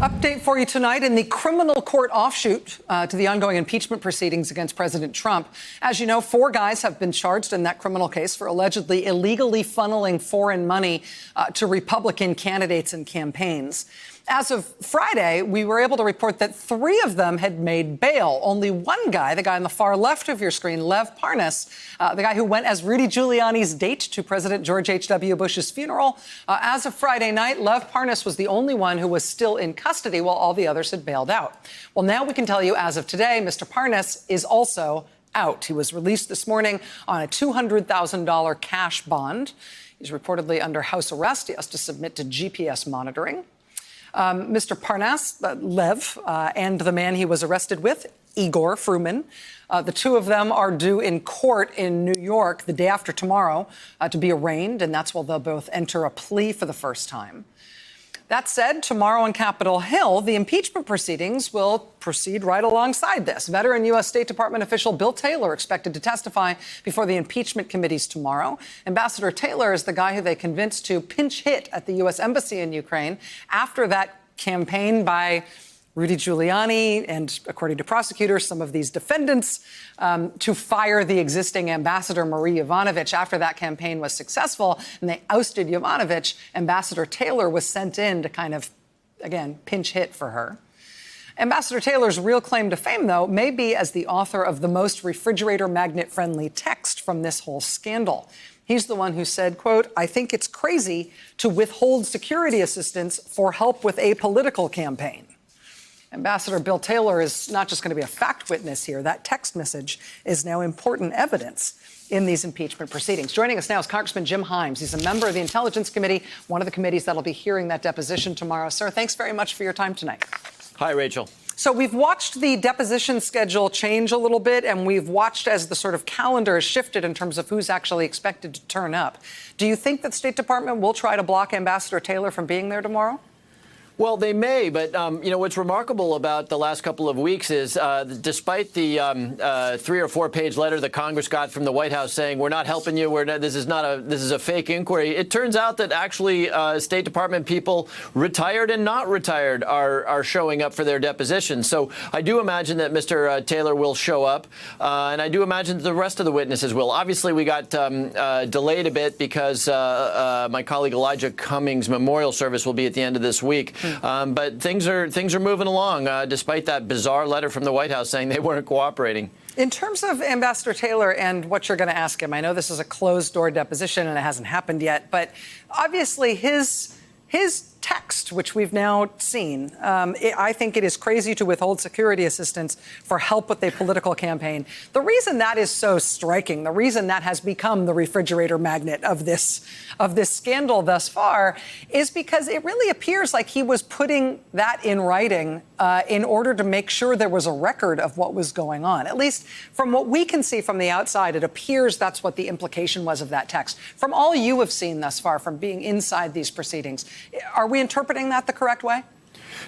Update for you tonight in the criminal court offshoot to the ongoing impeachment proceedings against President Trump. As you know, 4 guys have been charged in that criminal case for allegedly illegally funneling foreign money to Republican candidates and campaigns. As of Friday, we were able to report that 3 of them had made bail. Only one guy, the guy on the far left of your screen, Lev Parnas, the guy who went as Rudy Giuliani's date to President George H.W. Bush's funeral. As of Friday night, Lev Parnas was the only one who was still in custody while all the others had bailed out. Well, now we can tell you, as of today, Mr. Parnas is also out. He was released this morning on a $200,000 cash bond. He's reportedly under house arrest. He has to submit to GPS monitoring. Mr. Parnas, Lev, and the man he was arrested with, Igor Fruman. The 2 of them are due in court in New York the day after tomorrow to be arraigned, and that's while they'll both enter a plea for the first time. That said, tomorrow on Capitol Hill, the impeachment proceedings will proceed right alongside this. Veteran U.S. State Department official Bill Taylor expected to testify before the impeachment committees tomorrow. Ambassador Taylor is the guy who they convinced to pinch hit at the U.S. Embassy in Ukraine after that campaign by Rudy Giuliani and, according to prosecutors, some of these defendants to fire the existing ambassador, Marie Yovanovitch. After that campaign was successful and they ousted Yovanovitch, Ambassador Taylor was sent in to kind of, again, pinch hit for her. Ambassador Taylor's real claim to fame, though, may be as the author of the most refrigerator magnet-friendly text from this whole scandal. He's the one who said, quote, "I think it's crazy to withhold security assistance for help with a political campaign." Ambassador Bill Taylor is not just going to be a fact witness here. That text message is now important evidence in these impeachment proceedings. Joining us now is Congressman Jim Himes. He's a member of the Intelligence Committee, one of the committees that'll be hearing that deposition tomorrow. Sir, thanks very much for your time tonight. Hi, Rachel. So we've watched the deposition schedule change a little bit, and we've watched as the sort of calendar has shifted in terms of who's actually expected to turn up. Do you think that the State Department will try to block Ambassador Taylor from being there tomorrow? Well, they may, but, what's remarkable about the last couple of weeks is despite the 3 or 4 page letter that Congress got from the White House saying we're not helping you, this is a fake inquiry, it turns out that actually State Department people, retired and not retired, are showing up for their depositions. So I do imagine that Mr. Taylor will show up, and I do imagine that the rest of the witnesses will. Obviously, we got delayed a bit because my colleague Elijah Cummings' memorial service will be at the end of this week. But things are moving along, despite that bizarre letter from the White House saying they weren't cooperating. In terms of Ambassador Taylor and what you're going to ask him, I know this is a closed-door deposition and it hasn't happened yet, but obviously his text, which we've now seen, I think it is crazy to withhold security assistance for help with a political campaign. The reason that is so striking, the reason that has become the refrigerator magnet of this scandal thus far, is because it really appears like he was putting that in writing in order to make sure there was a record of what was going on. At least from what we can see from the outside, it appears that's what the implication was of that text. From all you have seen thus far, from being inside these proceedings, are we interpreting that the correct way?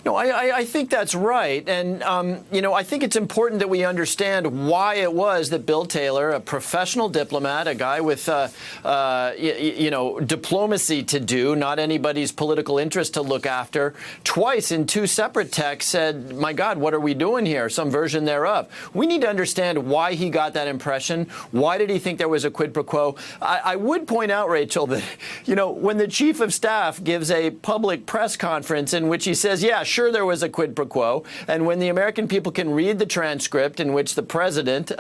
No, I think that's right. And, I think it's important that we understand why it was that Bill Taylor, a professional diplomat, a guy with, diplomacy to do, not anybody's political interest to look after, twice in 2 separate texts said, my God, what are we doing here? Some version thereof. We need to understand why he got that impression. Why did he think there was a quid pro quo? I would point out, Rachel, that, when the chief of staff gives a public press conference in which he says, yeah, sure, there was a quid pro quo. And when the American people can read the transcript in which the president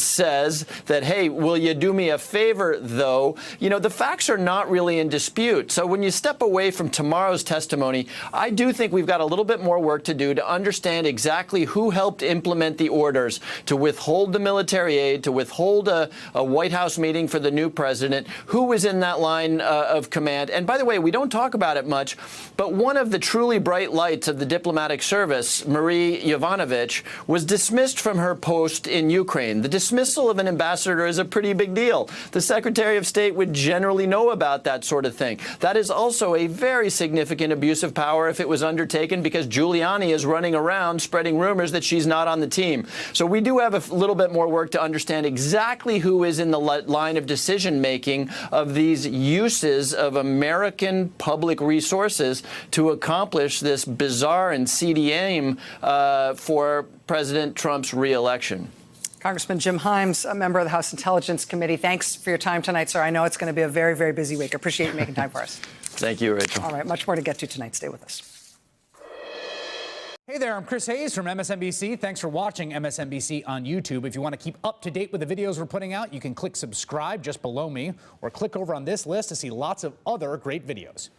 says that, hey, will you do me a favor, though, the facts are not really in dispute. So when you step away from tomorrow's testimony, I do think we've got a little bit more work to do to understand exactly who helped implement the orders to withhold the military aid, to withhold a White House meeting for the new president, who was in that line of command. And by the way, we don't talk about it much, but one of the truly bright lights of the diplomatic service, Marie Yovanovitch, was dismissed from her post in Ukraine. The dismissal of an ambassador is a pretty big deal. The Secretary of State would generally know about that sort of thing. That is also a very significant abuse of power if it was undertaken because Giuliani is running around spreading rumors that she's not on the team. So we do have a little bit more work to understand exactly who is in the line of decision-making of these uses of American public resources to accomplish this most bizarre and seedy aim for President Trump's reelection. Congressman Jim Himes, a member of the House Intelligence Committee, thanks for your time tonight, sir. I know it's going to be a very, very busy week. I appreciate you making time for us. Thank you, Rachel. All right, much more to get to tonight. Stay with us. Hey there, I'm Chris Hayes from MSNBC. Thanks for watching MSNBC on YouTube. If you want to keep up to date with the videos we're putting out, you can click subscribe just below me or click over on this list to see lots of other great videos.